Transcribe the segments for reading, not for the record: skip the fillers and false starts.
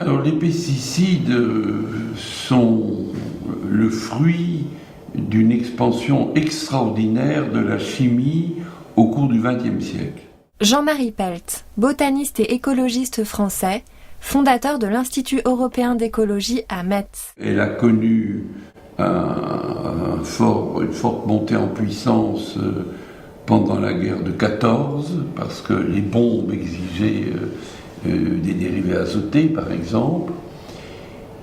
Alors les pesticides sont le fruit d'une expansion extraordinaire de la chimie au cours du XXe siècle. Jean-Marie Pelt, botaniste et écologiste français, fondateur de l'Institut européen d'écologie à Metz. Elle a connu une forte montée en puissance pendant la guerre de 14, parce que les bombes exigeaient des dérivés azotés, par exemple.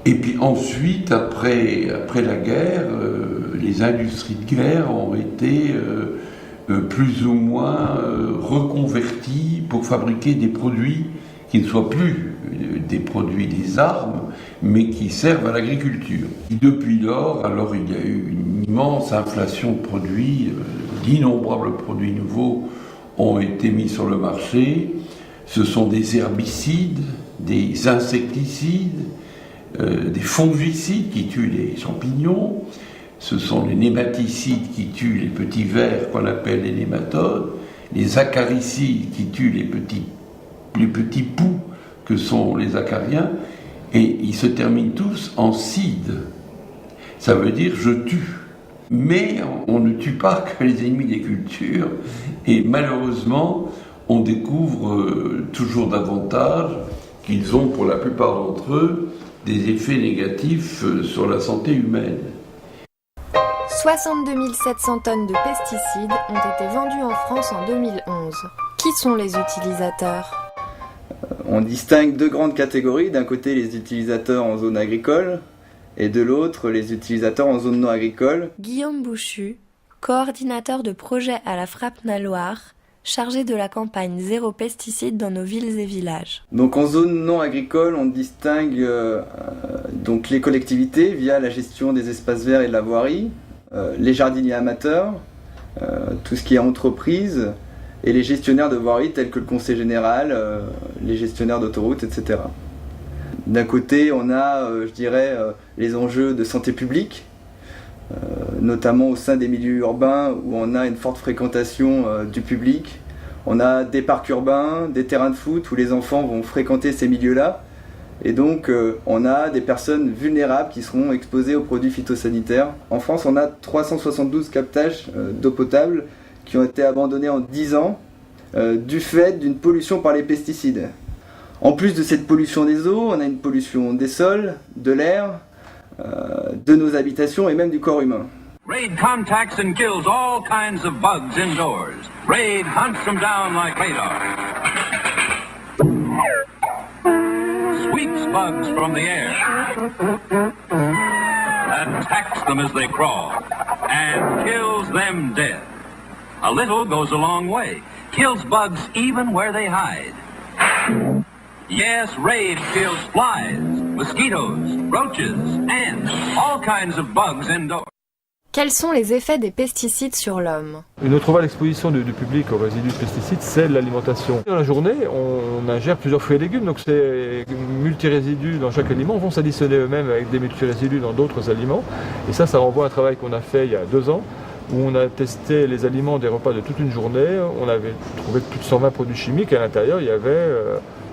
Et puis ensuite, après la guerre, les industries de guerre ont été plus ou moins reconverties pour fabriquer des produits qui ne soient plus des produits des armes, mais qui servent à l'agriculture. Et depuis lors, alors il y a eu une immense inflation de produits, d'innombrables produits nouveaux ont été mis sur le marché. Ce sont des herbicides, des insecticides, des fongicides qui tuent les champignons, ce sont les nématicides qui tuent les petits vers qu'on appelle les nématodes, les acaricides qui tuent les petits poux que sont les acariens, et ils se terminent tous en cide. Ça veut dire je tue. Mais on ne tue pas que les ennemis des cultures, et malheureusement, on découvre toujours davantage qu'ils ont pour la plupart d'entre eux des effets négatifs sur la santé humaine. 62 700 tonnes de pesticides ont été vendues en France en 2011. Qui sont les utilisateurs ? On distingue deux grandes catégories. D'un côté, les utilisateurs en zone agricole et de l'autre, les utilisateurs en zone non agricole. Guillaume Bouchu, coordinateur de projet à la Frappe-Naloire, chargé de la campagne Zéro pesticide dans nos villes et villages. Donc en zone non agricole, on distingue donc les collectivités via la gestion des espaces verts et de la voirie, les jardiniers amateurs, tout ce qui est entreprise, et les gestionnaires de voirie tels que le conseil général, les gestionnaires d'autoroutes, etc. D'un côté, on a, les enjeux de santé publique, notamment au sein des milieux urbains où on a une forte fréquentation du public. On a des parcs urbains, des terrains de foot où les enfants vont fréquenter ces milieux-là. Et donc, on a des personnes vulnérables qui seront exposées aux produits phytosanitaires. En France, on a 372 captages d'eau potable qui ont été abandonnés en 10 ans du fait d'une pollution par les pesticides. En plus de cette pollution des eaux, on a une pollution des sols, de l'air, de nos habitations et même du corps humain. Raid contacts and kills all kinds of bugs indoors. Raid hunts them down like radar. Sweeps bugs from the air. Attacks them as they crawl. And kills them dead. A little goes a long way. Kills bugs even where they hide. Yes, Raid kills flies, mosquitoes, roaches, ants, all kinds of bugs indoors. Quels sont les effets des pesticides sur l'homme ? Une autre voie d'exposition du public aux résidus de pesticides, c'est l'alimentation. Dans la journée, on ingère plusieurs fruits et légumes, donc ces multirésidus dans chaque aliment vont s'additionner eux-mêmes avec des multirésidus dans d'autres aliments. Et ça renvoie à un travail qu'on a fait il y a 2 ans, où on a testé les aliments des repas de toute une journée. On avait trouvé plus de 120 produits chimiques, et à l'intérieur, il y avait,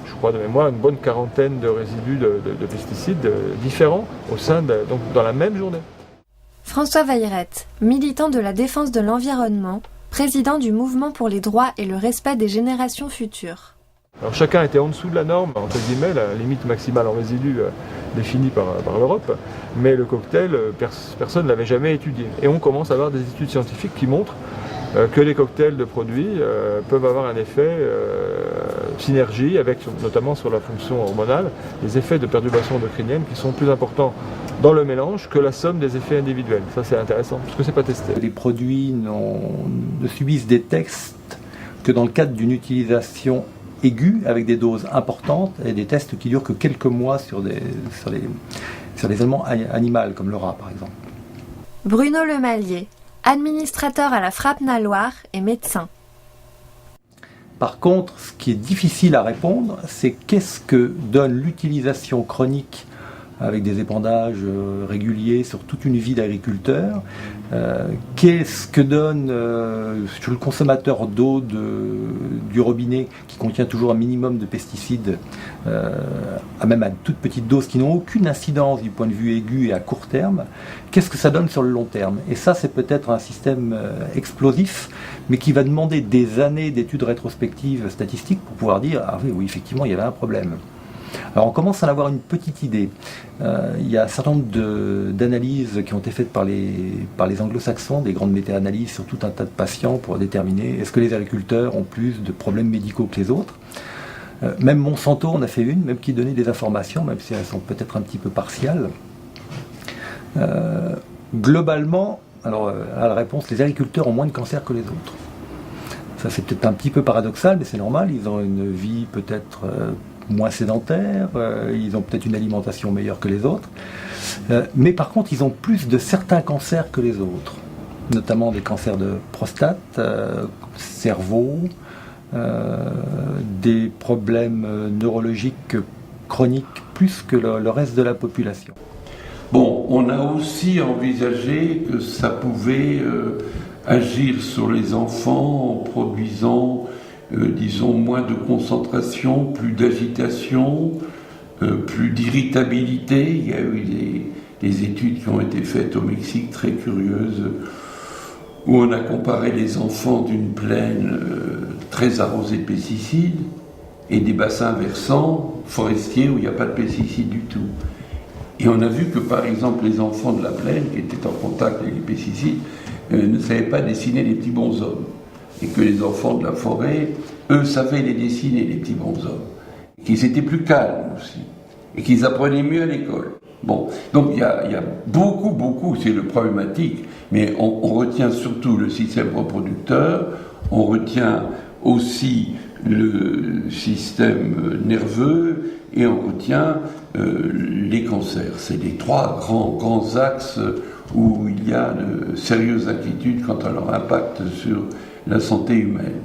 je crois de mémoire, une bonne quarantaine de résidus de pesticides différents donc dans la même journée. François Vayrette, militant de la défense de l'environnement, président du mouvement pour les droits et le respect des générations futures. Alors chacun était en dessous de la norme, entre guillemets, la limite maximale en résidus définie par l'Europe, mais le cocktail, personne ne l'avait jamais étudié. Et on commence à avoir des études scientifiques qui montrent que les cocktails de produits peuvent avoir un effet synergie, avec notamment sur la fonction hormonale, des effets de perturbation endocrinienne qui sont plus importants dans le mélange que la somme des effets individuels. Ça c'est intéressant, parce que c'est pas testé. Les produits ne subissent des tests que dans le cadre d'une utilisation aiguë avec des doses importantes et des tests qui durent que quelques mois sur les aliments animaux comme le rat par exemple. Bruno Lemallier, administrateur à la Frappe-Naloire et médecin. Par contre, ce qui est difficile à répondre, c'est qu'est-ce que donne l'utilisation chronique avec des épandages réguliers sur toute une vie d'agriculteur. Qu'est-ce que donne sur le consommateur d'eau du robinet, qui contient toujours un minimum de pesticides, même à toute petite dose, qui n'ont aucune incidence du point de vue aigu et à court terme? Qu'est-ce que ça donne sur le long terme? Et ça, c'est peut-être un système explosif, mais qui va demander des années d'études rétrospectives statistiques pour pouvoir dire « Ah oui, effectivement, il y avait un problème ». Alors on commence à en avoir une petite idée. Il y a un certain nombre d'analyses qui ont été faites par les anglo-saxons, des grandes méta-analyses sur tout un tas de patients pour déterminer est-ce que les agriculteurs ont plus de problèmes médicaux que les autres. Même Monsanto en a fait une, même qui donnait des informations, même si elles sont peut-être un petit peu partiales. Globalement, alors à la réponse, les agriculteurs ont moins de cancer que les autres. Ça c'est peut-être un petit peu paradoxal, mais c'est normal, ils ont une vie peut-être moins sédentaire, ils ont peut-être une alimentation meilleure que les autres, mais par contre ils ont plus de certains cancers que les autres, notamment des cancers de prostate, cerveau, des problèmes neurologiques chroniques plus que le reste de la population. Bon, on a aussi envisagé que ça pouvait agir sur les enfants en produisant disons, moins de concentration, plus d'agitation, plus d'irritabilité. Il y a eu des études qui ont été faites au Mexique très curieuses, où on a comparé les enfants d'une plaine très arrosée de pesticides et des bassins versants forestiers où il n'y a pas de pesticides du tout. Et on a vu que, par exemple, les enfants de la plaine, qui étaient en contact avec les pesticides, ne savaient pas dessiner les petits bonshommes. Et que les enfants de la forêt, eux, savaient les dessiner, les petits bonshommes. Qu'ils étaient plus calmes aussi. Et qu'ils apprenaient mieux à l'école. Bon, donc il y a beaucoup, c'est le problématique, mais on retient surtout le système reproducteur, on retient aussi le système nerveux, et on retient les cancers. C'est les trois grands axes où il y a de sérieuses inquiétudes quant à leur impact sur la santé humaine.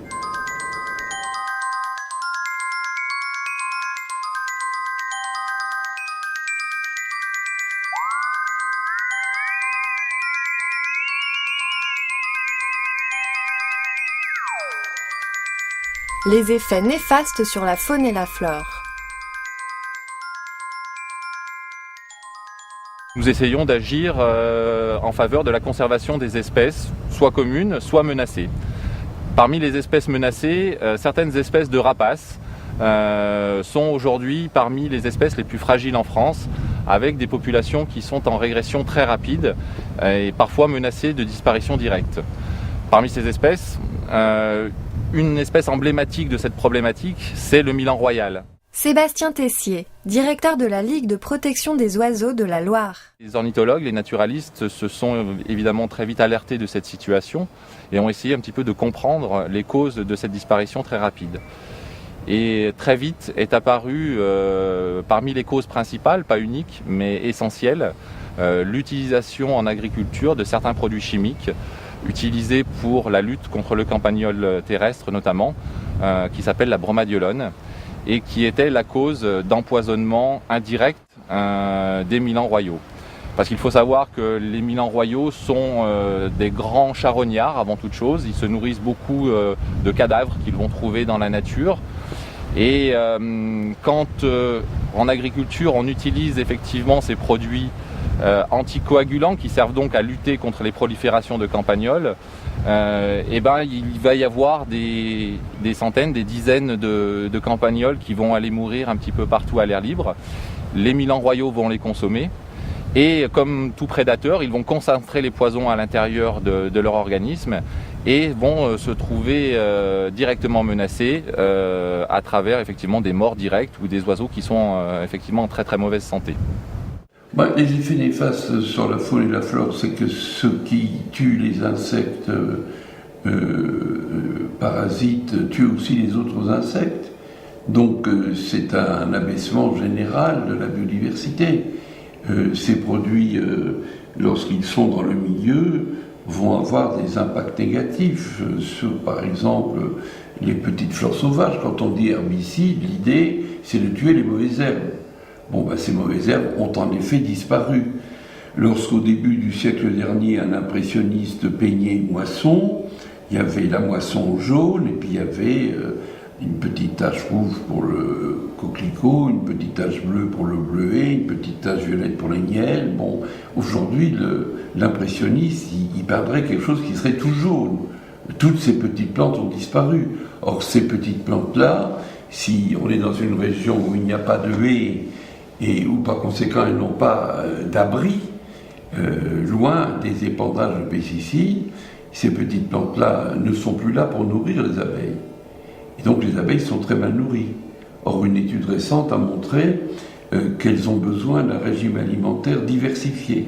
Les effets néfastes sur la faune et la flore. Nous essayons d'agir en faveur de la conservation des espèces, soit communes, soit menacées. Parmi les espèces menacées, certaines espèces de rapaces sont aujourd'hui parmi les espèces les plus fragiles en France, avec des populations qui sont en régression très rapide et parfois menacées de disparition directe. Parmi ces espèces, une espèce emblématique de cette problématique, c'est le milan royal. Sébastien Tessier, directeur de la Ligue de protection des oiseaux de la Loire. Les ornithologues, les naturalistes se sont évidemment très vite alertés de cette situation et ont essayé un petit peu de comprendre les causes de cette disparition très rapide. Et très vite est apparu, parmi les causes principales, pas uniques, mais essentielles, l'utilisation en agriculture de certains produits chimiques utilisés pour la lutte contre le campagnol terrestre notamment, qui s'appelle la bromadiolone, et qui était la cause d'empoisonnement indirect des milans royaux. Parce qu'il faut savoir que les milans royaux sont des grands charognards avant toute chose. Ils se nourrissent beaucoup de cadavres qu'ils vont trouver dans la nature. Et quand en agriculture on utilise effectivement ces produits anticoagulants qui servent donc à lutter contre les proliférations de campagnols, il va y avoir des centaines, des dizaines de campagnols qui vont aller mourir un petit peu partout à l'air libre. Les milans royaux vont les consommer et comme tout prédateur, ils vont concentrer les poisons à l'intérieur de leur organisme et vont se trouver directement menacés à travers effectivement des morts directes ou des oiseaux qui sont effectivement en très très mauvaise santé. Les effets néfastes sur la faune et la flore, c'est que ceux qui tuent les insectes parasites tuent aussi les autres insectes. Donc c'est un abaissement général de la biodiversité. Ces produits, lorsqu'ils sont dans le milieu, vont avoir des impacts négatifs sur, par exemple, les petites fleurs sauvages. Quand on dit herbicide, l'idée, c'est de tuer les mauvaises herbes. Bon, ces mauvaises herbes ont en effet disparu. Lorsqu'au début du siècle dernier, un impressionniste peignait une moisson, il y avait la moisson jaune, et puis il y avait une petite tache rouge pour le coquelicot, une petite tache bleue pour le bleuet, une petite tache violette pour les nielles. Bon, aujourd'hui, l'impressionniste, il peindrait quelque chose qui serait tout jaune. Toutes ces petites plantes ont disparu. Or, ces petites plantes-là, si on est dans une région où il n'y a pas de haies, et où par conséquent elles n'ont pas d'abri, loin des épandages de pesticides, ces petites plantes-là ne sont plus là pour nourrir les abeilles. Et donc les abeilles sont très mal nourries. Or, une étude récente a montré qu'elles ont besoin d'un régime alimentaire diversifié.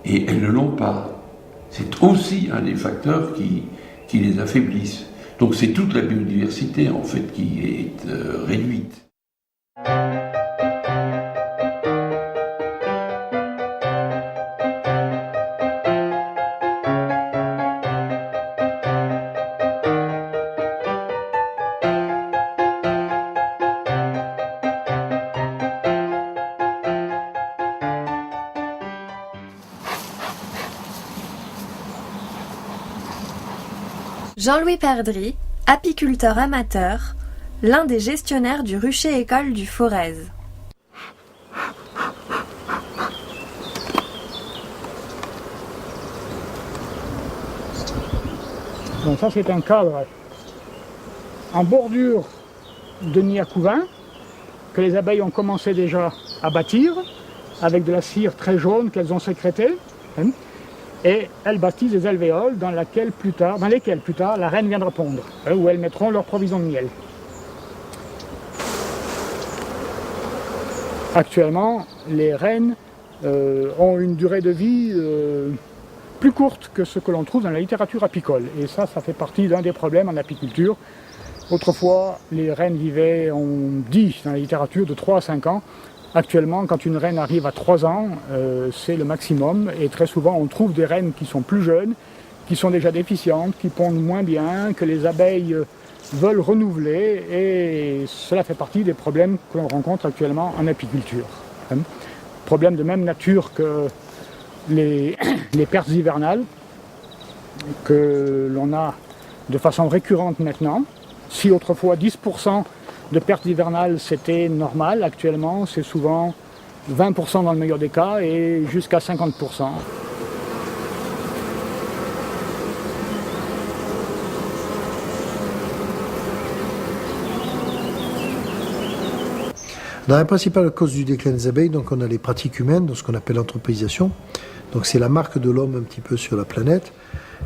Et elles ne l'ont pas. C'est aussi un des facteurs qui les affaiblissent. Donc c'est toute la biodiversité en fait qui est réduite. Jean-Louis Perdry, apiculteur amateur, l'un des gestionnaires du rucher école du Forez. Donc ça c'est un cadre en bordure de nid à couvain que les abeilles ont commencé déjà à bâtir avec de la cire très jaune qu'elles ont sécrétée. Et elles bâtissent des alvéoles dans lesquelles plus tard la reine viendra pondre, où elles mettront leur provision de miel. Actuellement, les reines ont une durée de vie plus courte que ce que l'on trouve dans la littérature apicole. Et ça fait partie d'un des problèmes en apiculture. Autrefois, les reines vivaient, on dit dans la littérature, de 3 à 5 ans. Actuellement, quand une reine arrive à 3 ans, c'est le maximum. Et très souvent, on trouve des reines qui sont plus jeunes, qui sont déjà déficientes, qui pondent moins bien, que les abeilles veulent renouveler. Et cela fait partie des problèmes que l'on rencontre actuellement en apiculture. Problèmes de même nature que les pertes hivernales, que l'on a de façon récurrente maintenant. Si autrefois 10% de pertes hivernales, c'était normal. Actuellement, c'est souvent 20% dans le meilleur des cas et jusqu'à 50%. Dans la principale cause du déclin des abeilles, donc on a les pratiques humaines, donc ce qu'on appelle l'anthropisation. Donc c'est la marque de l'homme un petit peu sur la planète.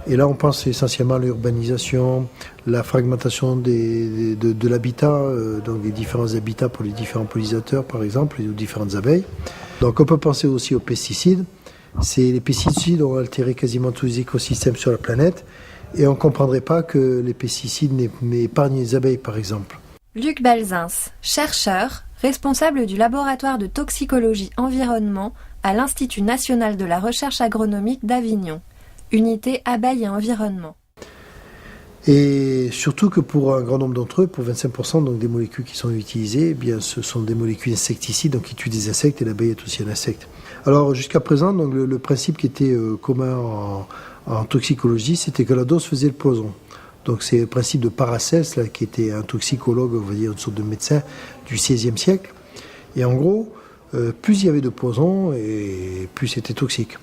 Et là, on pense essentiellement à l'urbanisation, la fragmentation de l'habitat, donc des différents habitats pour les différents pollinisateurs, par exemple, et aux différentes abeilles. Donc, on peut penser aussi aux pesticides. Les pesticides ont altéré quasiment tous les écosystèmes sur la planète, et on ne comprendrait pas que les pesticides épargnent les abeilles, par exemple. Luc Belzins, chercheur, responsable du laboratoire de toxicologie environnement à l'Institut national de la recherche agronomique d'Avignon. Unité abeilles et environnement. Et surtout que pour un grand nombre d'entre eux, pour 25% donc des molécules qui sont utilisées, eh bien, ce sont des molécules insecticides donc qui tuent des insectes, et l'abeille est aussi un insecte. Alors jusqu'à présent, donc, le principe qui était commun en toxicologie, c'était que la dose faisait le poison. Donc c'est le principe de Paracels, là, qui était un toxicologue, on va dire une sorte de médecin du XVIe siècle. Et en gros, plus il y avait de poison, et plus c'était toxique.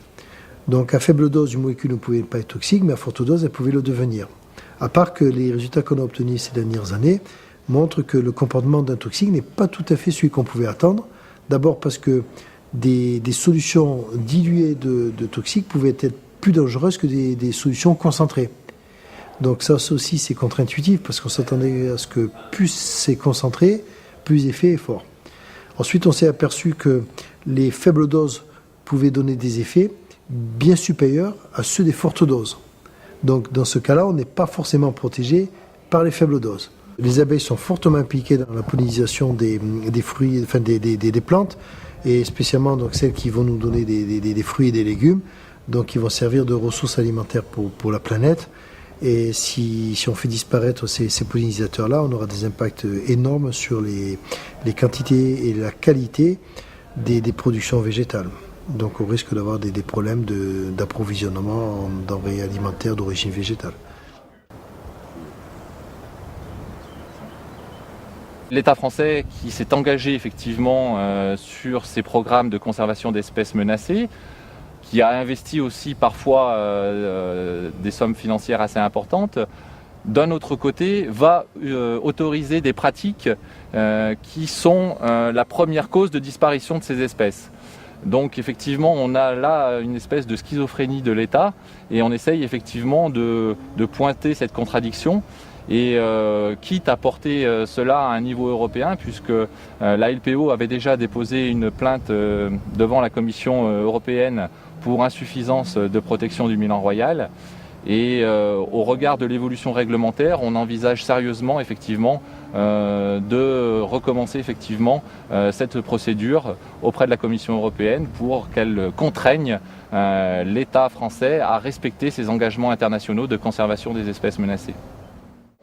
Donc à faible dose, une molécule ne pouvait pas être toxique, mais à forte dose, elle pouvait le devenir. À part que les résultats qu'on a obtenus ces dernières années montrent que le comportement d'un toxique n'est pas tout à fait celui qu'on pouvait attendre. D'abord parce que des solutions diluées de toxiques pouvaient être plus dangereuses que des solutions concentrées. Donc ça aussi, c'est contre-intuitif, parce qu'on s'attendait à ce que plus c'est concentré, plus l'effet est fort. Ensuite, on s'est aperçu que les faibles doses pouvaient donner des effets bien supérieurs à ceux des fortes doses. Donc dans ce cas-là, on n'est pas forcément protégé par les faibles doses. Les abeilles sont fortement impliquées dans la pollinisation des fruits, enfin des plantes, et spécialement donc celles qui vont nous donner des fruits et des légumes, donc qui vont servir de ressources alimentaires pour la planète. Et si on fait disparaître ces pollinisateurs-là, on aura des impacts énormes sur les quantités et la qualité des productions végétales. Donc on risque d'avoir des problèmes d'approvisionnement en denrées alimentaires d'origine végétale. L'État français qui s'est engagé effectivement sur ces programmes de conservation d'espèces menacées, qui a investi aussi parfois des sommes financières assez importantes, d'un autre côté va autoriser des pratiques qui sont la première cause de disparition de ces espèces. Donc effectivement on a là une espèce de schizophrénie de l'État et on essaye effectivement de pointer cette contradiction. Et quitte à porter cela à un niveau européen, puisque la LPO avait déjà déposé une plainte devant la Commission européenne pour insuffisance de protection du Milan royal. Et au regard de l'évolution réglementaire, on envisage sérieusement effectivement de recommencer effectivement cette procédure auprès de la Commission européenne pour qu'elle contraigne l'État français à respecter ses engagements internationaux de conservation des espèces menacées.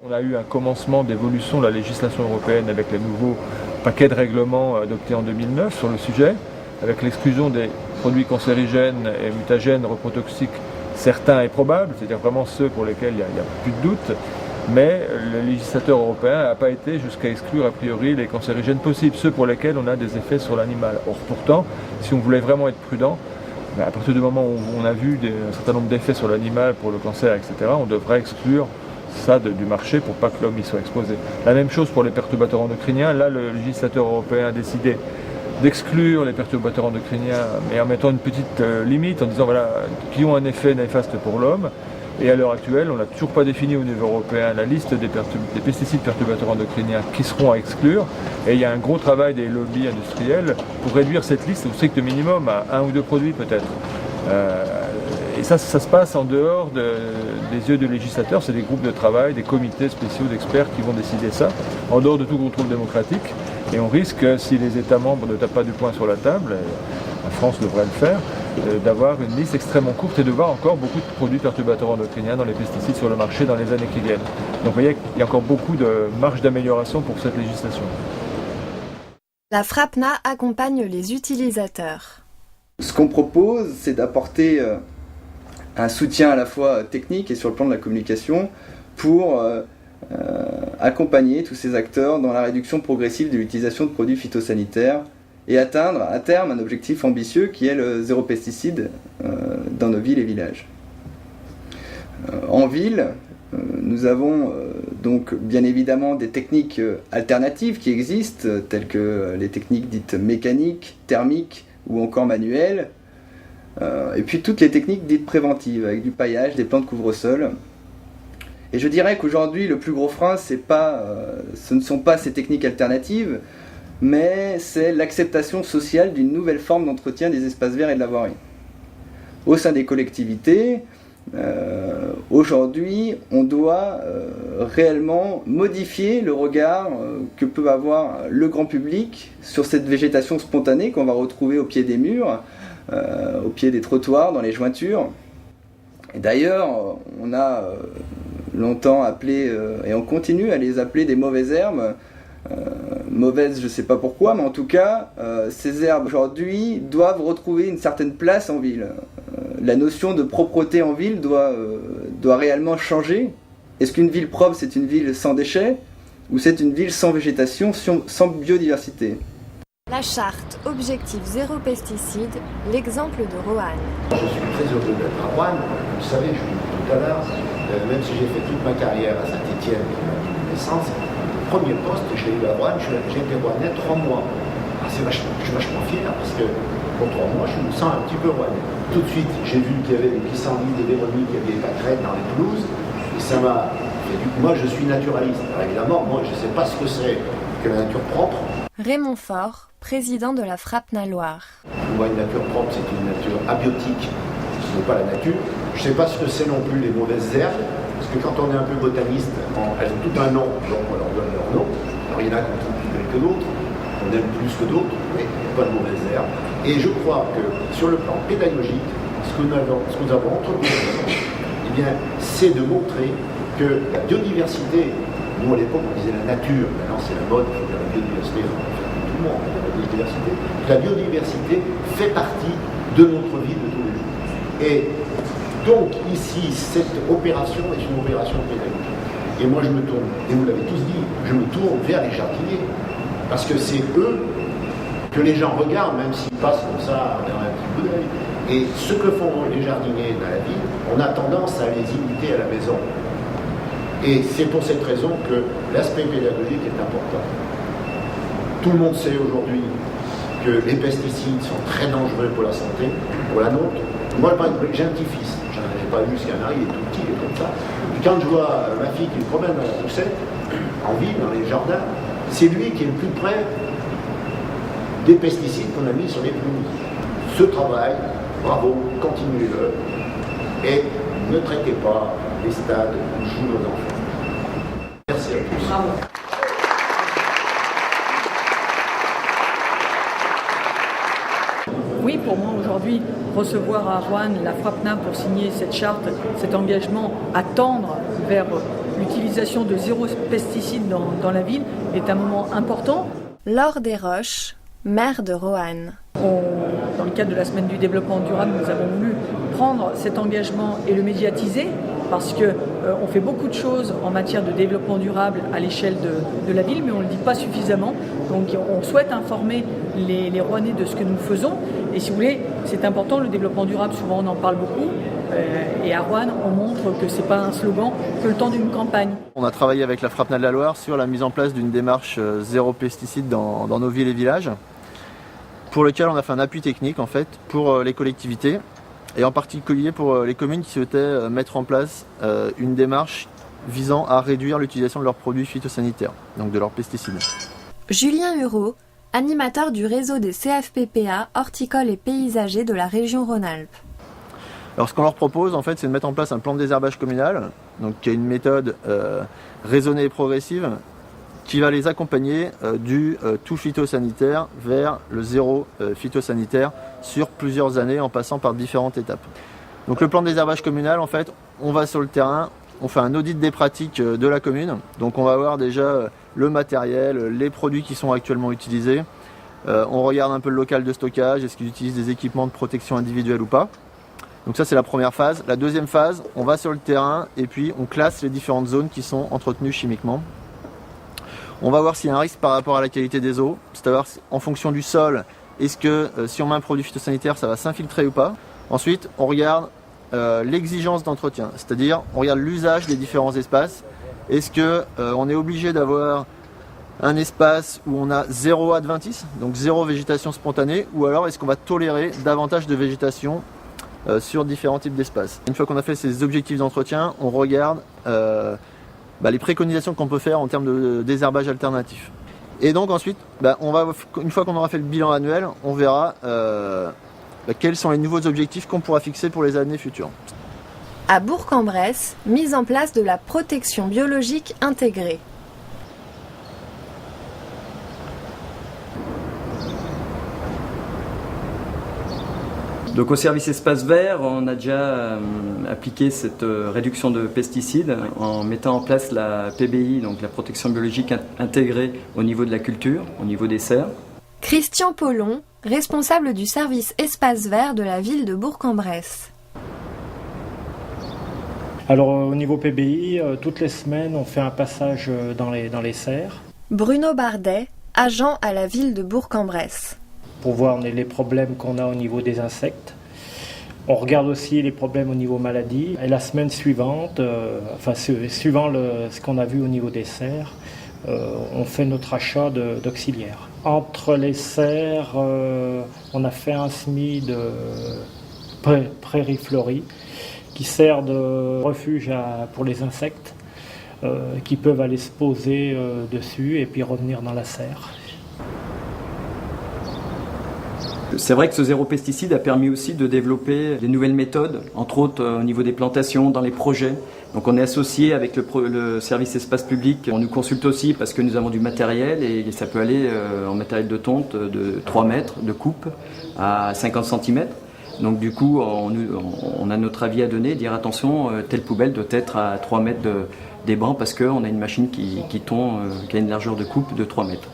On a eu un commencement d'évolution de la législation européenne avec les nouveaux paquets de règlements adoptés en 2009 sur le sujet, avec l'exclusion des produits cancérigènes et mutagènes reprotoxiques certains et probables, c'est-à-dire vraiment ceux pour lesquels il n'y a plus de doute, mais le législateur européen n'a pas été jusqu'à exclure a priori les cancérigènes possibles, ceux pour lesquels on a des effets sur l'animal. Or pourtant, si on voulait vraiment être prudent, à partir du moment où on a vu un certain nombre d'effets sur l'animal pour le cancer, etc., on devrait exclure ça du marché pour pas que l'homme y soit exposé. La même chose pour les perturbateurs endocriniens. Là, le législateur européen a décidé d'exclure les perturbateurs endocriniens, mais en mettant une petite limite, en disant voilà, qui ont un effet néfaste pour l'homme. Et à l'heure actuelle, on n'a toujours pas défini au niveau européen la liste des pesticides perturbateurs endocriniens qui seront à exclure. Et il y a un gros travail des lobbies industriels pour réduire cette liste au strict minimum à 1 ou 2 produits peut-être. Et ça se passe en dehors des yeux du législateur, c'est des groupes de travail, des comités spéciaux d'experts qui vont décider ça, en dehors de tout contrôle démocratique. Et on risque, si les États membres ne tapent pas du poing sur la table, la France devrait le faire, d'avoir une liste extrêmement courte et de voir encore beaucoup de produits perturbateurs endocriniens dans les pesticides sur le marché dans les années qui viennent. Donc vous voyez qu'il y a encore beaucoup de marge d'amélioration pour cette législation. La FRAPNA accompagne les utilisateurs. Ce qu'on propose, c'est d'apporter un soutien à la fois technique et sur le plan de la communication pour accompagner tous ces acteurs dans la réduction progressive de l'utilisation de produits phytosanitaires et atteindre à terme un objectif ambitieux qui est le zéro pesticide dans nos villes et villages. En ville, nous avons donc bien évidemment des techniques alternatives qui existent, telles que les techniques dites mécaniques, thermiques ou encore manuelles, et puis toutes les techniques dites préventives, avec du paillage, des plans de couvre-sol. Et je dirais qu'aujourd'hui, le plus gros frein, ce ne sont pas ces techniques alternatives, mais c'est l'acceptation sociale d'une nouvelle forme d'entretien des espaces verts et de la voirie. Au sein des collectivités, aujourd'hui, on doit réellement modifier le regard que peut avoir le grand public sur cette végétation spontanée qu'on va retrouver au pied des murs, au pied des trottoirs, dans les jointures. Et d'ailleurs, on a longtemps appelé, et on continue à les appeler des mauvaises herbes. Mauvaises, je ne sais pas pourquoi, mais en tout cas, ces herbes aujourd'hui doivent retrouver une certaine place en ville. La notion de propreté en ville doit réellement changer. Est-ce qu'une ville propre, c'est une ville sans déchets, ou c'est une ville sans végétation, sans biodiversité ? La charte Objectif Zéro Pesticide, l'exemple de Roanne. Je suis très heureux d'être à Roanne. Vous savez, je vous l'ai dit tout à l'heure, même si j'ai fait toute ma carrière à Saint-Étienne, qui m'a donné naissance, le premier poste, je l'ai eu à Roanne, j'ai été Rouennais 3 mois. Alors je suis vachement fier parce que pour 3 mois, je me sens un petit peu Rouennais. Tout de suite, j'ai vu qu'il y avait des pissenlits, des véroniques, il y avait des pâquerettes dans les pelouses, et ça m'a fait du coup. Moi, je suis naturaliste. Alors évidemment, moi, je ne sais pas ce que c'est que la nature propre. Raymond Faure, président de la FRAPNA Loire. Pour moi, une nature propre, c'est une nature abiotique. Ce n'est pas la nature. Je ne sais pas ce que c'est non plus les mauvaises herbes, parce que quand on est un peu botaniste, elles ont tout un nom, donc on leur donne leur nom. Alors il y en a qui ont plus que d'autres, on aime plus que d'autres, mais il n'y a pas de mauvaises herbes. Et je crois que sur le plan pédagogique, ce que nous avons entrepris, eh bien, c'est de montrer que la biodiversité, nous à l'époque on disait la nature, maintenant c'est la mode, il faut dire la biodiversité, on va faire tout le monde, la biodiversité. La biodiversité fait partie de notre vie de tous les jours. Et donc ici, cette opération est une opération pédagogique. Et moi je me tourne, et vous l'avez tous dit, je me tourne vers les jardiniers. Parce que c'est eux que les gens regardent, même s'ils passent comme ça dans un petit coup d'œil. Et ce que font les jardiniers dans la ville, on a tendance à les imiter à la maison. Et c'est pour cette raison que l'aspect pédagogique est important. Tout le monde sait aujourd'hui que les pesticides sont très dangereux pour la santé, pour la nôtre. Moi, j'ai un petit-fils, j'en ai pas eu jusqu'à un, il est tout petit, il est comme ça. Et quand je vois ma fille qui me promène dans la poussette, en ville, dans les jardins, c'est lui qui est le plus près des pesticides qu'on a mis sur les plumes. Ce travail, bravo, continuez-le et ne traitez pas les stades où jouent nos enfants. Merci à tous. Bravo. Oui, pour moi aujourd'hui, recevoir à Roanne la FRAPNA pour signer cette charte, cet engagement à tendre vers l'utilisation de zéro pesticide dans la ville est un moment important. Laure Desroches, maire de Roanne. Dans le cadre de la semaine du développement durable, nous avons voulu prendre cet engagement et le médiatiser parce qu'on fait beaucoup de choses en matière de développement durable à l'échelle de la ville, mais on ne le dit pas suffisamment. Donc on souhaite informer les Rouennais de ce que nous faisons. Et si vous voulez, c'est important, le développement durable, souvent on en parle beaucoup. Et à Roanne, on montre que ce n'est pas un slogan, que le temps d'une campagne. On a travaillé avec la FRAPNA de la Loire sur la mise en place d'une démarche zéro pesticide dans nos villes et villages, pour lequel on a fait un appui technique en fait pour les collectivités et en particulier pour les communes qui souhaitaient mettre en place une démarche visant à réduire l'utilisation de leurs produits phytosanitaires, donc de leurs pesticides. Julien Hureau, animateur du réseau des CFPPA horticoles et paysagers de la région Rhône-Alpes. Alors ce qu'on leur propose en fait, c'est de mettre en place un plan de désherbage communal, donc qui est une méthode raisonnée et progressive qui va les accompagner du tout phytosanitaire vers le zéro phytosanitaire sur plusieurs années en passant par différentes étapes. Donc le plan de désherbage communal, en fait, on va sur le terrain, on fait un audit des pratiques de la commune, donc on va voir déjà le matériel, les produits qui sont actuellement utilisés, on regarde un peu le local de stockage, est-ce qu'ils utilisent des équipements de protection individuelle ou pas. Donc ça c'est la première phase. La deuxième phase, on va sur le terrain et puis on classe les différentes zones qui sont entretenues chimiquement. On va voir s'il y a un risque par rapport à la qualité des eaux, c'est-à-dire en fonction du sol, est-ce que si on met un produit phytosanitaire, ça va s'infiltrer ou pas. Ensuite, on regarde l'exigence d'entretien, c'est-à-dire on regarde l'usage des différents espaces. Est-ce qu'on est obligé d'avoir un espace où on a zéro adventice, donc zéro végétation spontanée, ou alors est-ce qu'on va tolérer davantage de végétation sur différents types d'espaces. Une fois qu'on a fait ces objectifs d'entretien, on regarde les préconisations qu'on peut faire en termes de désherbage alternatif. Et donc ensuite, une fois qu'on aura fait le bilan annuel, on verra quels sont les nouveaux objectifs qu'on pourra fixer pour les années futures. À Bourg-en-Bresse, mise en place de la protection biologique intégrée. Donc au service espace vert, on a déjà appliqué cette réduction de pesticides en mettant en place la PBI, donc la protection biologique intégrée au niveau de la culture, au niveau des serres. Christian Paulon, responsable du service espace vert de la ville de Bourg-en-Bresse. Alors au niveau PBI, toutes les semaines on fait un passage dans les serres. Bruno Bardet, agent à la ville de Bourg-en-Bresse. Pour voir les problèmes qu'on a au niveau des insectes. On regarde aussi les problèmes au niveau maladie. Et la semaine suivante, suivant ce qu'on a vu au niveau des serres, on fait notre achat d'auxiliaires. Entre les serres, on a fait un semis de prairie fleurie qui sert de refuge pour les insectes qui peuvent aller se poser dessus et puis revenir dans la serre. C'est vrai que ce zéro pesticide a permis aussi de développer des nouvelles méthodes, entre autres au niveau des plantations, dans les projets. Donc on est associé avec le service espace public. On nous consulte aussi parce que nous avons du matériel et ça peut aller en matériel de tonte de 3 mètres de coupe à 50 cm. Donc du coup, on a notre avis à donner, dire attention, telle poubelle doit être à 3 mètres des bancs parce qu'on a une machine qui tond, qui a une largeur de coupe de 3 mètres.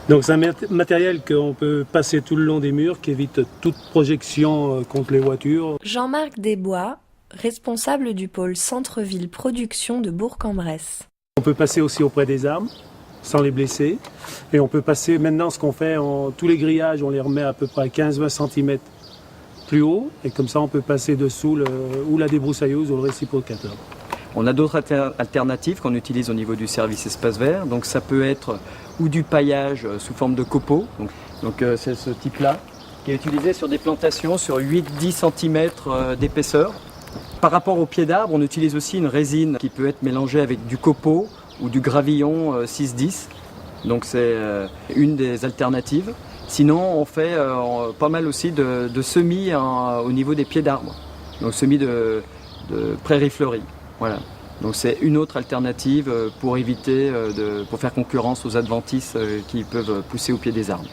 Donc c'est un matériel qu'on peut passer tout le long des murs, qui évite toute projection contre les voitures. Jean-Marc Desbois, responsable du pôle Centre-Ville Production de Bourg-en-Bresse. On peut passer aussi auprès des arbres, sans les blesser. Et on peut passer, maintenant ce qu'on fait, tous les grillages, on les remet à peu près à 15-20 cm plus haut. Et comme ça on peut passer dessous ou la débroussailleuse ou le réciprocateur. On a d'autres alternatives qu'on utilise au niveau du service espace vert. Donc ça peut être ou du paillage sous forme de copeaux. Donc c'est ce type-là, qui est utilisé sur des plantations sur 8-10 cm d'épaisseur. Par rapport au pied d'arbre, on utilise aussi une résine qui peut être mélangée avec du copeau ou du gravillon 6-10. Donc c'est une des alternatives. Sinon, on fait pas mal aussi de semis au niveau des pieds d'arbre. Donc semis de prairies fleuries. Voilà. Donc c'est une autre alternative pour éviter, pour faire concurrence aux adventices qui peuvent pousser au pied des arbres.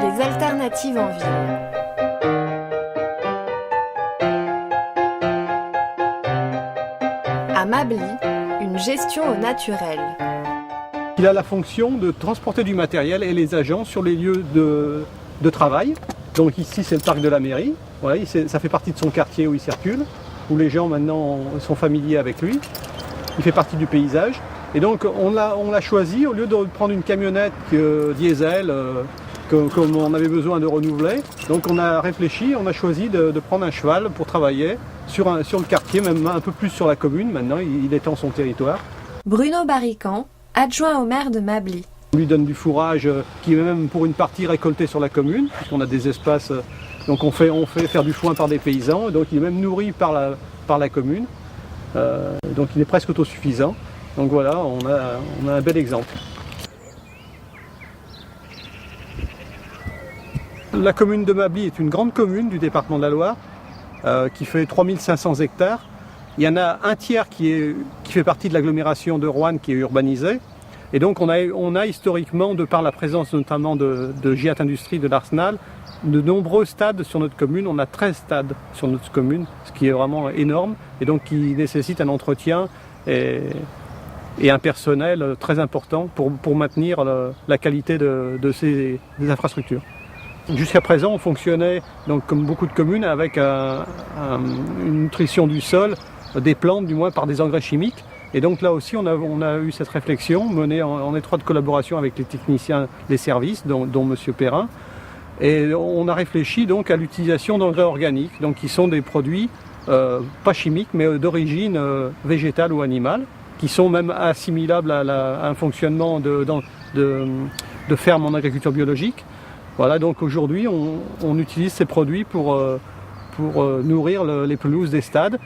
Les alternatives en ville. À Mably, une gestion au naturel. Il a la fonction de transporter du matériel et les agents sur les lieux de travail. Donc ici c'est le parc de la mairie, voilà, ça fait partie de son quartier où il circule, où les gens maintenant sont familiers avec lui. Il fait partie du paysage. Et donc on l'a choisi, au lieu de prendre une camionnette diesel comme on avait besoin de renouveler. Donc on a réfléchi, on a choisi de prendre un cheval pour travailler sur le quartier, même un peu plus sur la commune. Maintenant il étend son territoire. Bruno Barrican, adjoint au maire de Mably. On lui donne du fourrage qui est même pour une partie récolté sur la commune, puisqu'on a des espaces, donc on fait faire du foin par des paysans, donc il est même nourri par la commune, donc il est presque autosuffisant. Donc voilà, on a un bel exemple. La commune de Mably est une grande commune du département de la Loire, qui fait 3500 hectares. Il y en a un tiers qui fait partie de l'agglomération de Roanne qui est urbanisée. Et donc on a historiquement, de par la présence notamment de Giat Industrie, de l'Arsenal, de nombreux stades sur notre commune. On a 13 stades sur notre commune, ce qui est vraiment énorme et donc qui nécessite un entretien et un personnel très important pour maintenir la qualité des infrastructures. Jusqu'à présent, on fonctionnait, donc, comme beaucoup de communes, avec une nutrition du sol, des plantes du moins, par des engrais chimiques. Et donc là aussi, on a eu cette réflexion menée en étroite collaboration avec les techniciens des services, dont M. Perrin. Et on a réfléchi donc à l'utilisation d'engrais organiques, donc qui sont des produits pas chimiques, mais d'origine végétale ou animale, qui sont même assimilables à un fonctionnement de ferme en agriculture biologique. Voilà, donc aujourd'hui, on utilise ces produits pour nourrir les pelouses des stades.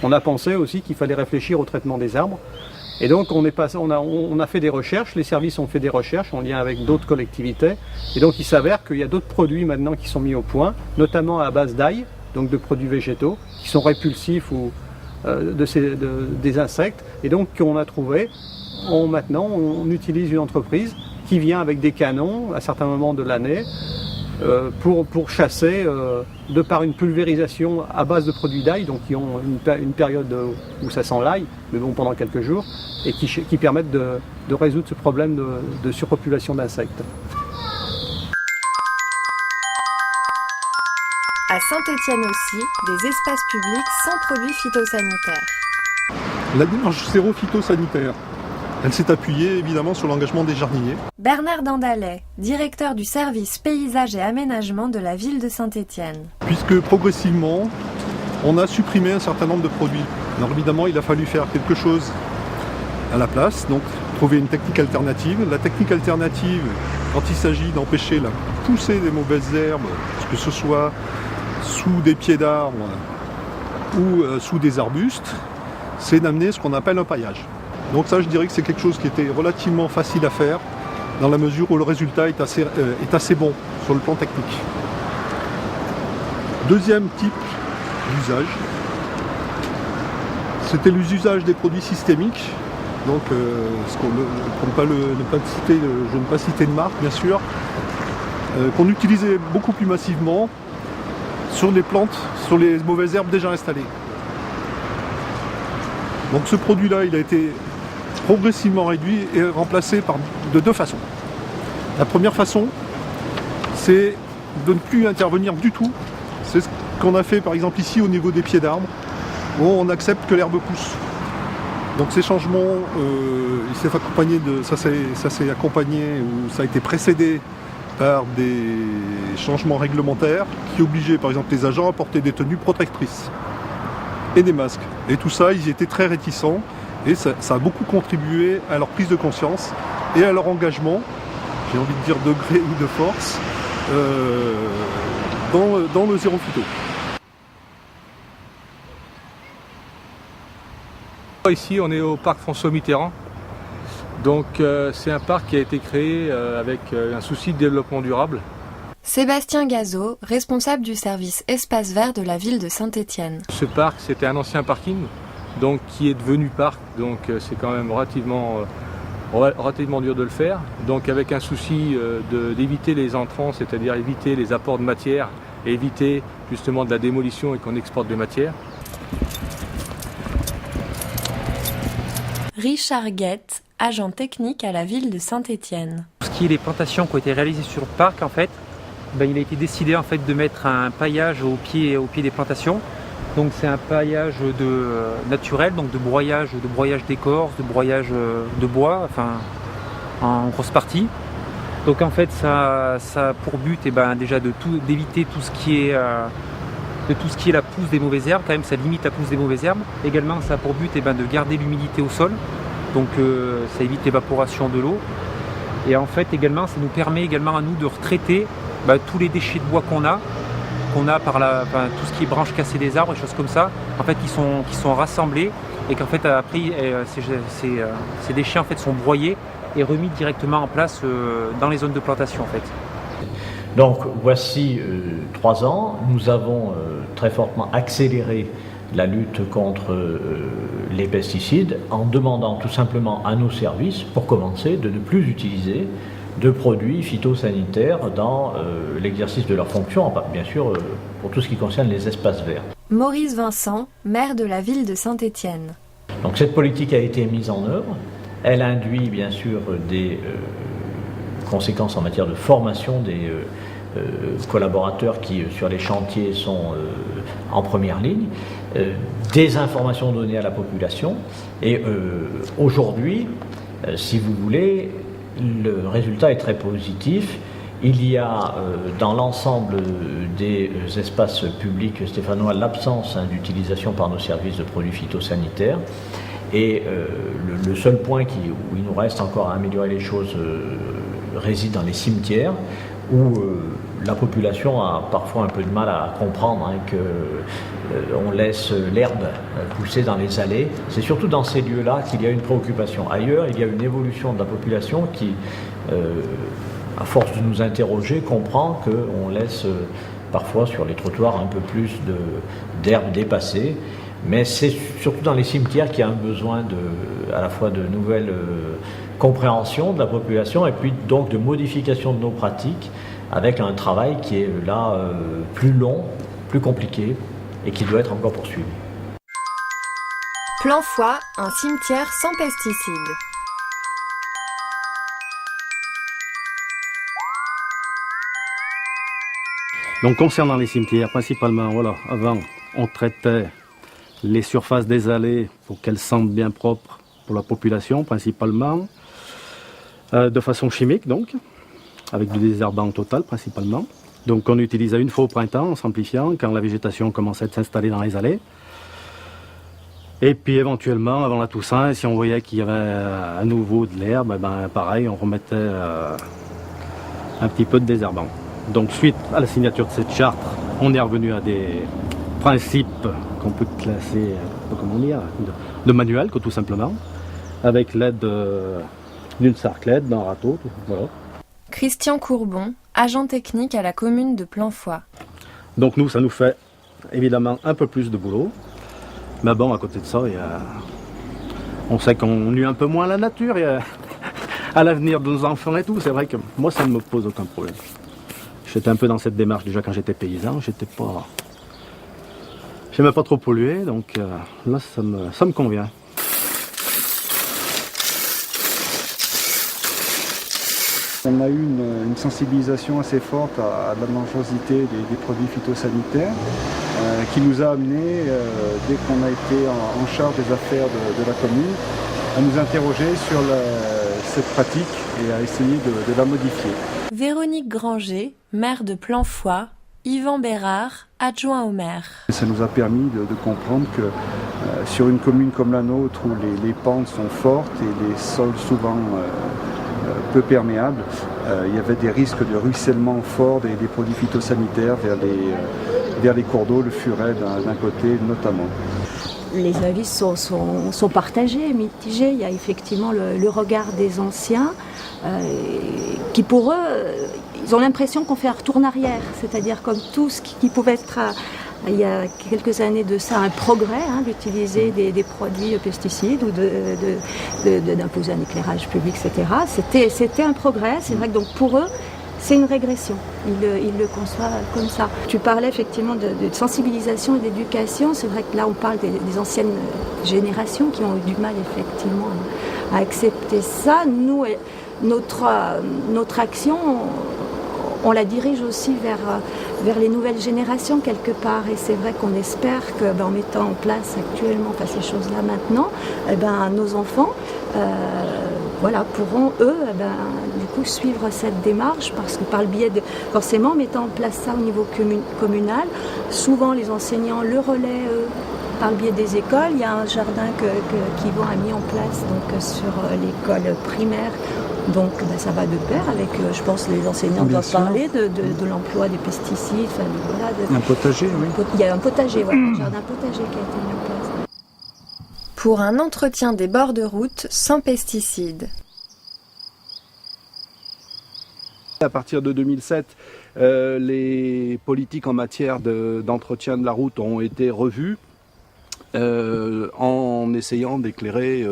On a pensé aussi qu'il fallait réfléchir au traitement des arbres. Et donc on a fait des recherches, les services ont fait des recherches en lien avec d'autres collectivités. Et donc il s'avère qu'il y a d'autres produits maintenant qui sont mis au point, notamment à base d'ail, donc de produits végétaux, qui sont répulsifs des insectes. Et donc qu'on a trouvé, maintenant on utilise une entreprise qui vient avec des canons à certains moments de l'année pour chasser de par une pulvérisation à base de produits d'ail, donc qui ont une période où ça sent l'ail, mais bon pendant quelques jours, et qui permettent de résoudre ce problème de surpopulation d'insectes. À Saint-Étienne aussi, des espaces publics sans produits phytosanitaires. La démarche zéro phytosanitaire, elle s'est appuyée évidemment sur l'engagement des jardiniers. Bernard Dandalet, directeur du service paysage et aménagement de la ville de Saint-Étienne. Puisque progressivement, on a supprimé un certain nombre de produits. Alors évidemment, il a fallu faire quelque chose à la place, donc trouver une technique alternative. La technique alternative, quand il s'agit d'empêcher la poussée des mauvaises herbes, que ce soit sous des pieds d'arbres ou sous des arbustes, c'est d'amener ce qu'on appelle un paillage. Donc ça, je dirais que c'est quelque chose qui était relativement facile à faire dans la mesure où le résultat est assez bon sur le plan technique. Deuxième type d'usage, c'était l'usage des produits systémiques. Donc, pour ne pas citer de marque, bien sûr, qu'on utilisait beaucoup plus massivement sur les plantes, sur les mauvaises herbes déjà installées. Donc ce produit-là, il a été progressivement réduit et remplacé de deux façons. La première façon, c'est de ne plus intervenir du tout. C'est ce qu'on a fait par exemple ici au niveau des pieds d'arbres, où on accepte que l'herbe pousse. Donc ces changements, ça s'est accompagné ou ça a été précédé par des changements réglementaires qui obligeaient par exemple les agents à porter des tenues protectrices et des masques. Et tout ça, ils y étaient très réticents et ça a beaucoup contribué à leur prise de conscience et à leur engagement, j'ai envie de dire de gré ou de force, dans le zéro phyto. Ici, on est au parc François Mitterrand. Donc, c'est un parc qui a été créé avec un souci de développement durable. Sébastien Gazot, responsable du service espace vert de la ville de Saint-Étienne. Ce parc, c'était un ancien parking, donc qui est devenu parc. Donc, c'est quand même relativement dur de le faire. Donc, avec un souci d'éviter les entrants, c'est-à-dire éviter les apports de matière et éviter justement de la démolition et qu'on exporte des matières. Richard Guette, agent technique à la ville de Saint-Étienne. Tout ce qui est les plantations qui ont été réalisées sur le parc, en fait, il a été décidé en fait de mettre un paillage au pied des plantations. Donc c'est un paillage naturel, donc de broyage d'écorce, de broyage de bois, enfin en grosse partie. Donc en fait ça a pour but déjà d'éviter tout ce qui est la pousse des mauvaises herbes, quand même ça limite la pousse des mauvaises herbes. Également ça a pour but de garder l'humidité au sol, donc ça évite l'évaporation de l'eau. Et en fait également ça nous permet également à nous de retraiter tous les déchets de bois qu'on a par tout ce qui est branches cassées des arbres et choses comme ça, en fait qui sont rassemblés et qu'en fait après ces déchets en fait sont broyés et remis directement en place dans les zones de plantation en fait. Donc voici 3 ans, nous avons très fortement accéléré la lutte contre les pesticides en demandant tout simplement à nos services, pour commencer, de ne plus utiliser de produits phytosanitaires dans l'exercice de leurs fonctions, bien sûr pour tout ce qui concerne les espaces verts. Maurice Vincent, maire de la ville de Saint-Étienne. Donc cette politique a été mise en œuvre. Elle induit bien sûr des conséquences en matière de formation des collaborateurs qui sur les chantiers sont en première ligne, des informations données à la population et aujourd'hui, si vous voulez, le résultat est très positif. Il y a dans l'ensemble des espaces publics stéphanois l'absence d'utilisation par nos services de produits phytosanitaires. Et le seul point où il nous reste encore à améliorer les choses réside dans les cimetières, où la population a parfois un peu de mal à comprendre qu'on laisse l'herbe pousser dans les allées. C'est surtout dans ces lieux-là qu'il y a une préoccupation. Ailleurs, il y a une évolution de la population qui, à force de nous interroger, comprend qu'on laisse parfois sur les trottoirs un peu plus d'herbe dépassée. Mais c'est surtout dans les cimetières qu'il y a un besoin à la fois de nouvelles compréhension de la population et puis donc de modification de nos pratiques avec un travail qui est là plus long, plus compliqué et qui doit être encore poursuivi. Plan Foix, un cimetière sans pesticides. Donc concernant les cimetières, principalement, avant on traitait les surfaces des allées pour qu'elles sentent bien propres pour la population principalement, de façon chimique donc, avec du désherbant total principalement. Donc on utilisait une fois au printemps en simplifiant quand la végétation commençait à s'installer dans les allées. Et puis éventuellement avant la Toussaint, si on voyait qu'il y avait à nouveau de l'herbe, pareil on remettait un petit peu de désherbant. Donc suite à la signature de cette charte, on est revenu à des principes qu'on peut classer, comment dire, de manuel, tout simplement, avec l'aide d'une sarclette, d'un râteau, voilà. Christian Courbon, agent technique à la commune de Plancfoy. Donc nous, ça nous fait évidemment un peu plus de boulot. Mais bon, à côté de ça, on sait qu'on nuit un peu moins à la nature et à l'avenir de nos enfants et tout. C'est vrai que moi, ça ne me pose aucun problème. J'étais un peu dans cette démarche déjà quand j'étais paysan. J'aimais pas trop polluer, donc là, ça me convient. On a eu une sensibilisation assez forte à la dangerosité des produits phytosanitaires qui nous a amené, dès qu'on a été en charge des affaires de la commune, à nous interroger sur cette pratique et à essayer de la modifier. Véronique Granger, maire de Plancfoy, Yvan Bérard, adjoint au maire. Ça nous a permis de comprendre que sur une commune comme la nôtre où les pentes sont fortes et les sols souvent peu perméables, il y avait des risques de ruissellement fort des produits phytosanitaires vers les cours d'eau, le furet d'un côté notamment. Les avis sont partagés, mitigés. Il y a effectivement le regard des anciens qui pour eux, ils ont l'impression qu'on fait un retour en arrière, c'est-à-dire comme tout ce qui pouvait être il y a quelques années de ça un progrès, d'utiliser des produits pesticides ou d'imposer un éclairage public, etc. C'était un progrès, c'est vrai que donc pour eux, c'est une régression, ils le conçoivent comme ça. Tu parlais effectivement de sensibilisation et d'éducation, c'est vrai que là on parle des anciennes générations qui ont eu du mal effectivement à accepter ça. Nous, notre action, on la dirige aussi vers les nouvelles générations quelque part, et c'est vrai qu'on espère que en mettant en place actuellement ces choses-là maintenant, nos enfants pourront eux du coup suivre cette démarche, parce que par le biais de forcément mettant en place ça au niveau communal, souvent les enseignants le relaient par le biais des écoles. Il y a un jardin qu'Yvan a mis en place donc sur l'école primaire. Donc ça va de pair avec, je pense, les enseignants doivent parler de l'emploi des pesticides. Un potager, oui. Il y a un potager, un jardin potager qui a été mis en place. Pour un entretien des bords de route sans pesticides. À partir de 2007, les politiques en matière d'entretien de la route ont été revues. En essayant d'éclairer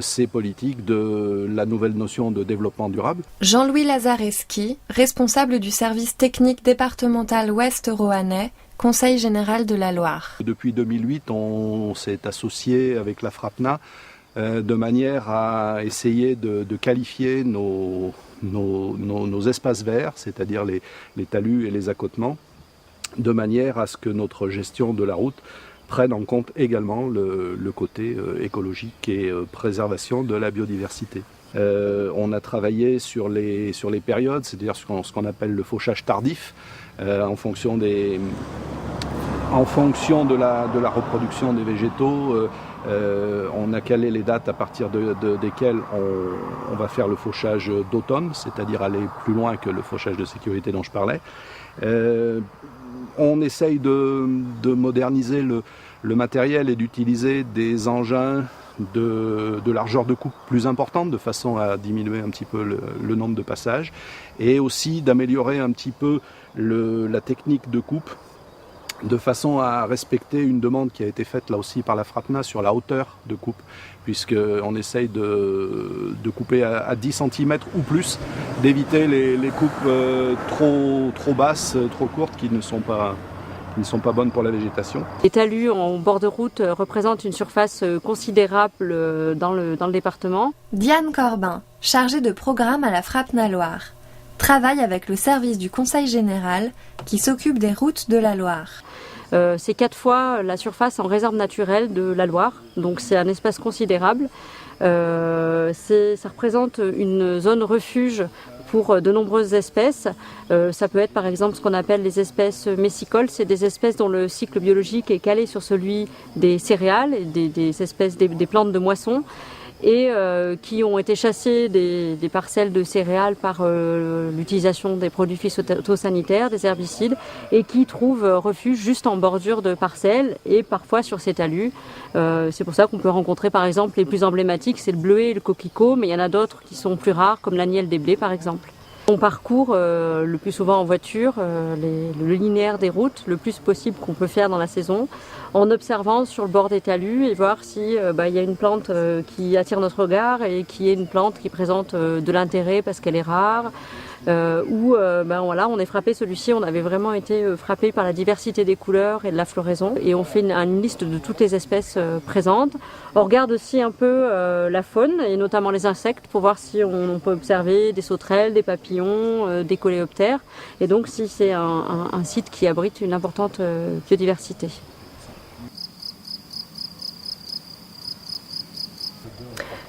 ces politiques de la nouvelle notion de développement durable. Jean-Louis Lazareski, responsable du service technique départemental Ouest Roannais, Conseil général de la Loire. Depuis 2008, on s'est associé avec la FRAPNA de manière à essayer de qualifier nos espaces verts, c'est-à-dire les talus et les accotements, de manière à ce que notre gestion de la route prennent en compte également le côté écologique et préservation de la biodiversité. On a travaillé sur les périodes, c'est-à-dire ce qu'on appelle le fauchage tardif, en fonction de la reproduction des végétaux. On a calé les dates à partir desquelles on va faire le fauchage d'automne, c'est-à-dire aller plus loin que le fauchage de sécurité dont je parlais. On essaye de moderniser le matériel et d'utiliser des engins de largeur de coupe plus importante, de façon à diminuer un petit peu le nombre de passages, et aussi d'améliorer un petit peu la technique de coupe, de façon à respecter une demande qui a été faite là aussi par la FRAPNA sur la hauteur de coupe, puisqu'on essaye de couper à 10 cm ou plus, d'éviter les coupes trop basses, trop courtes, qui ne sont pas bonnes pour la végétation. Les talus en bord de route représentent une surface considérable dans le département. Diane Corbin, chargée de programme à la FRAPNA Loire, travaille avec le service du Conseil général qui s'occupe des routes de la Loire. C'est 4 fois la surface en réserve naturelle de la Loire, donc c'est un espace considérable. Ça représente une zone refuge pour de nombreuses espèces. Ça peut être par exemple ce qu'on appelle les espèces messicoles, c'est des espèces dont le cycle biologique est calé sur celui des céréales, des espèces des plantes de moisson. et qui ont été chassés des parcelles de céréales par l'utilisation des produits phytosanitaires, des herbicides, et qui trouvent refuge juste en bordure de parcelles et parfois sur ces talus. C'est pour ça qu'on peut rencontrer par exemple les plus emblématiques, c'est le bleuet et le coquelicot, mais il y en a d'autres qui sont plus rares comme l'agnelle des blés par exemple. On parcourt le plus souvent en voiture le linéaire des routes le plus possible qu'on peut faire dans la saison, en observant sur le bord des talus et voir si y a une plante qui attire notre regard et qui est une plante qui présente de l'intérêt parce qu'elle est rare, voilà, on est frappé, celui-ci on avait vraiment été frappé par la diversité des couleurs et de la floraison, et on fait une liste de toutes les espèces présentes. On regarde aussi un peu la faune et notamment les insectes pour voir si on peut observer des sauterelles, des papillons, des coléoptères, et donc si c'est un site qui abrite une importante biodiversité.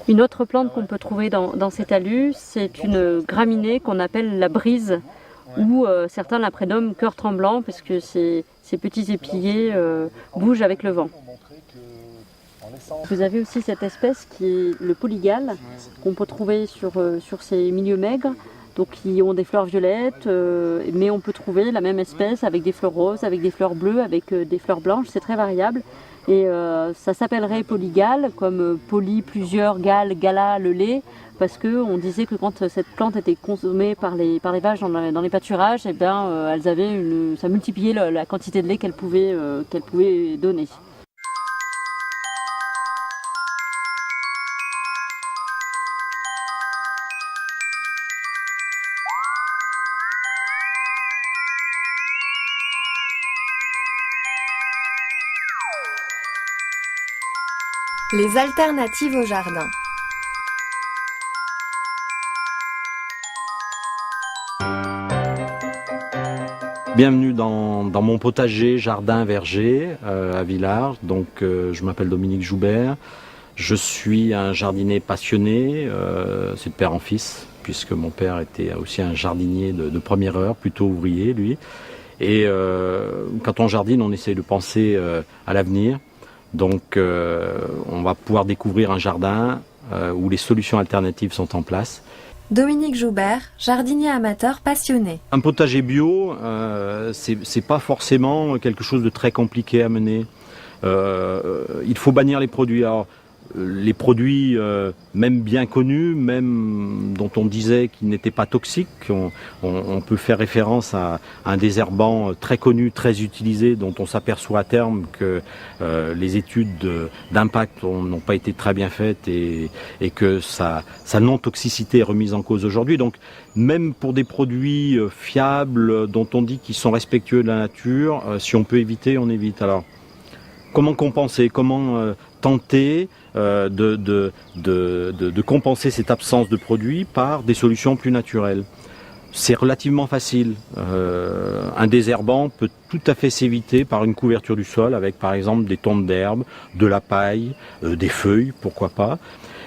Une autre plante qu'on peut trouver dans ces talus, c'est une graminée qu'on appelle la brise, ou certains la prénomment cœur tremblant, parce que ces petits épillets bougent avec le vent. Vous avez aussi cette espèce qui est le polygale, qu'on peut trouver sur ces milieux maigres, donc qui ont des fleurs violettes, mais on peut trouver la même espèce avec des fleurs roses, avec des fleurs bleues, avec des fleurs blanches, c'est très variable. Et ça s'appellerait polygale, comme poly, plusieurs, gale, gala, le lait, parce qu'on disait que quand cette plante était consommée par les vaches dans les pâturages, eh bien, elles avaient ça multipliait la quantité de lait qu'elles pouvaient donner. Les alternatives au jardin. Bienvenue dans mon potager, jardin, verger à Villars. Donc, je m'appelle Dominique Joubert. Je suis un jardinier passionné, c'est de père en fils, puisque mon père était aussi un jardinier de première heure, plutôt ouvrier lui. Et quand on jardine, on essaie de penser à l'avenir. Donc on va pouvoir découvrir un jardin où les solutions alternatives sont en place. Dominique Joubert, jardinier amateur passionné. Un potager bio, c'est pas forcément quelque chose de très compliqué à mener. Il faut bannir les produits. Alors, les produits même bien connus, même dont on disait qu'ils n'étaient pas toxiques, on peut faire référence à un désherbant très connu, très utilisé, dont on s'aperçoit à terme que les études d'impact n'ont pas été très bien faites et que sa non-toxicité est remise en cause aujourd'hui. Donc même pour des produits fiables dont on dit qu'ils sont respectueux de la nature, si on peut éviter, on évite. Alors comment compenser, comment tenter de compenser cette absence de produits par des solutions plus naturelles. C'est relativement facile. Un désherbant peut tout à fait s'éviter par une couverture du sol avec par exemple des tontes d'herbe, de la paille, des feuilles, pourquoi pas.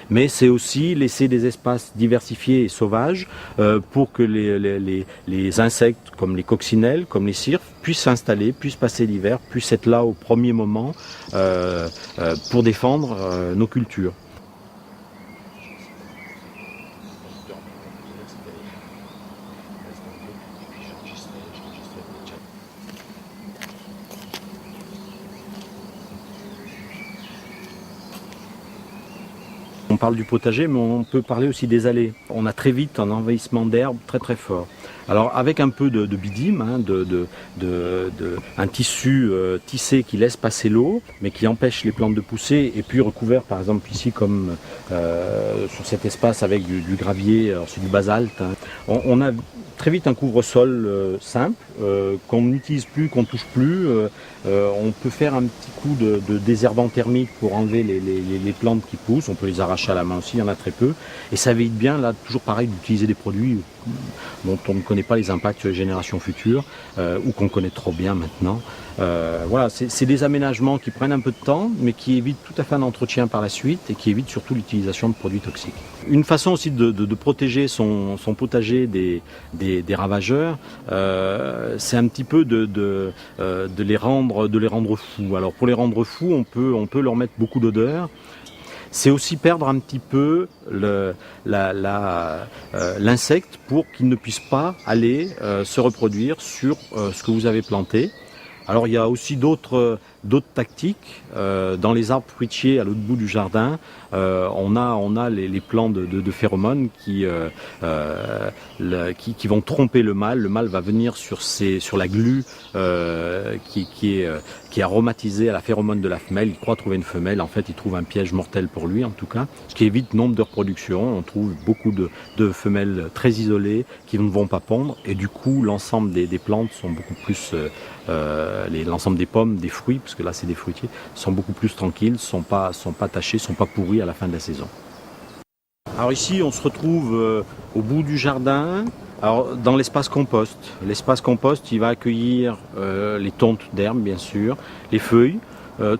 Mais c'est aussi laisser des espaces diversifiés et sauvages pour que les insectes comme les coccinelles, comme les cirques, puissent s'installer, puissent passer l'hiver, puissent être là au premier moment pour défendre nos cultures. On parle du potager, mais on peut parler aussi des allées. On a très vite un envahissement d'herbe très très fort. Alors avec un peu de bidim, un tissu tissé qui laisse passer l'eau, mais qui empêche les plantes de pousser, et puis recouvert par exemple ici comme sur cet espace avec du gravier, alors c'est du basalte. On a très vite un couvre-sol simple, qu'on n'utilise plus, qu'on ne touche plus. On peut faire un petit coup de désherbant thermique pour enlever les plantes qui poussent. On peut les arracher à la main aussi, il y en a très peu. Et ça évite bien, là, toujours pareil, d'utiliser des produits dont on ne connaît pas les impacts sur les générations futures, ou qu'on connaît trop bien maintenant. Voilà, c'est des aménagements qui prennent un peu de temps, mais qui évitent tout à fait un entretien par la suite et qui évitent surtout l'utilisation de produits toxiques. Une façon aussi de protéger son potager des ravageurs, c'est un petit peu de les rendre fous. Alors pour les rendre fous, on peut leur mettre beaucoup d'odeurs. c'est aussi perdre un petit peu l'insecte pour qu'il ne puisse pas aller se reproduire sur ce que vous avez planté. Alors il y a aussi d'autres tactiques. Dans les arbres fruitiers à l'autre bout du jardin, on a les plants de phéromones qui vont tromper le mâle. Le mâle va venir sur la glu qui est aromatisée à la phéromone de la femelle. Il croit trouver une femelle, en fait il trouve un piège mortel pour lui en tout cas, ce qui évite nombre de reproductions. On trouve beaucoup de femelles très isolées qui ne vont pas pondre et du coup l'ensemble des plantes sont beaucoup plus l'ensemble des pommes, des fruits, parce que là c'est des fruitiers, sont beaucoup plus tranquilles, sont pas tachés, sont pas pourris à la fin de la saison. Alors ici on se retrouve au bout du jardin, alors dans l'espace compost. L'espace compost il va accueillir les tontes d'herbe bien sûr, les feuilles,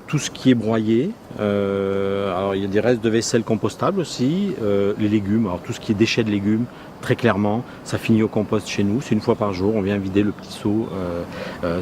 tout ce qui est broyé. Alors il y a des restes de vaisselle compostable aussi, les légumes, alors tout ce qui est déchets de légumes. Très clairement, ça finit au compost chez nous, c'est une fois par jour, on vient vider le petit seau.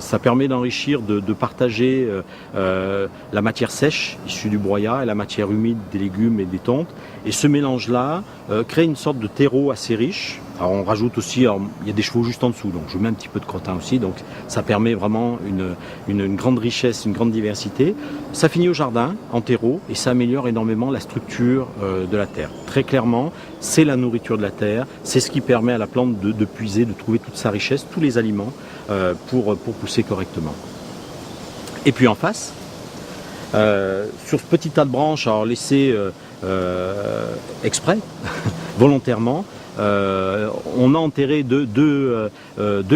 Ça permet d'enrichir, de partager la matière sèche issue du broyat et la matière humide des légumes et des tontes. Et ce mélange-là crée une sorte de terreau assez riche. Alors on rajoute aussi, il y a des chevaux juste en dessous, donc je mets un petit peu de crottin aussi, donc ça permet vraiment une grande richesse, une grande diversité. Ça finit au jardin, en terreau, et ça améliore énormément la structure de la terre. Très clairement, c'est la nourriture de la terre, c'est ce qui permet à la plante de puiser, de trouver toute sa richesse, tous les aliments pour pousser correctement. Et puis en face, sur ce petit tas de branches, alors laissé exprès, volontairement, on a enterré deux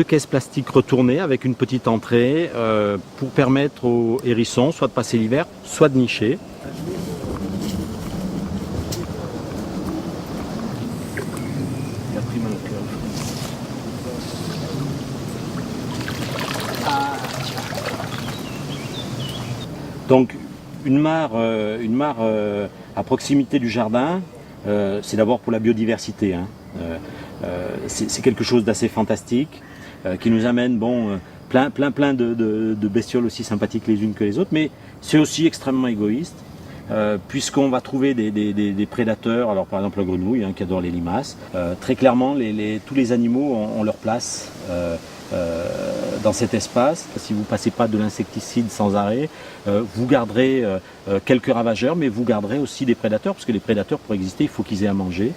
caisses plastiques retournées avec une petite entrée pour permettre aux hérissons soit de passer l'hiver, soit de nicher. Donc une mare à proximité du jardin, c'est d'abord pour la biodiversité. C'est quelque chose d'assez fantastique qui nous amène plein de bestioles aussi sympathiques les unes que les autres, mais c'est aussi extrêmement égoïste puisqu'on va trouver des prédateurs, alors par exemple la grenouille qui adore les limaces. Très clairement, tous les animaux ont leur place dans cet espace. Si vous ne passez pas de l'insecticide sans arrêt, vous garderez quelques ravageurs, mais vous garderez aussi des prédateurs, parce que les prédateurs, pour exister, il faut qu'ils aient à manger.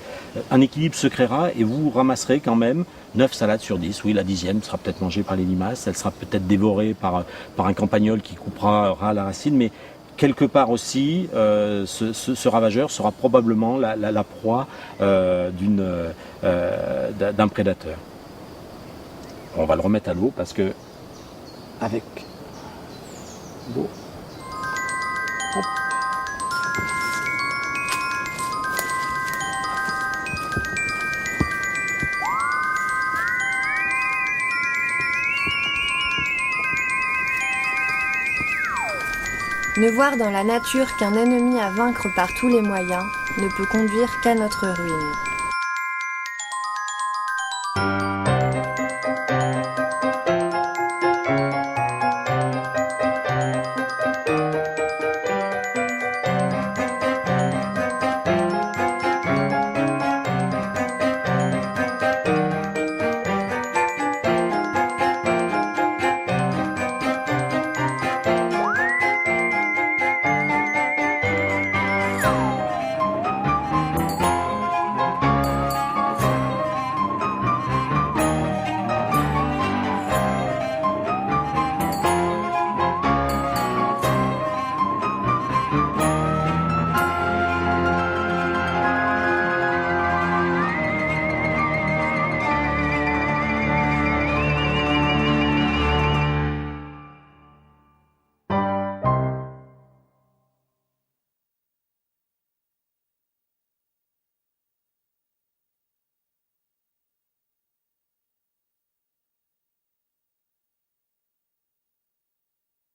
Un équilibre se créera et vous ramasserez quand même 9 salades sur 10. Oui, la 10e sera peut-être mangée par les limaces, elle sera peut-être dévorée par un campagnol qui coupera la racine, mais quelque part aussi, ce ravageur sera probablement la proie d'un prédateur. On va le remettre à l'eau parce que avec l'eau, hop. Ne voir dans la nature qu'un ennemi à vaincre par tous les moyens ne peut conduire qu'à notre ruine.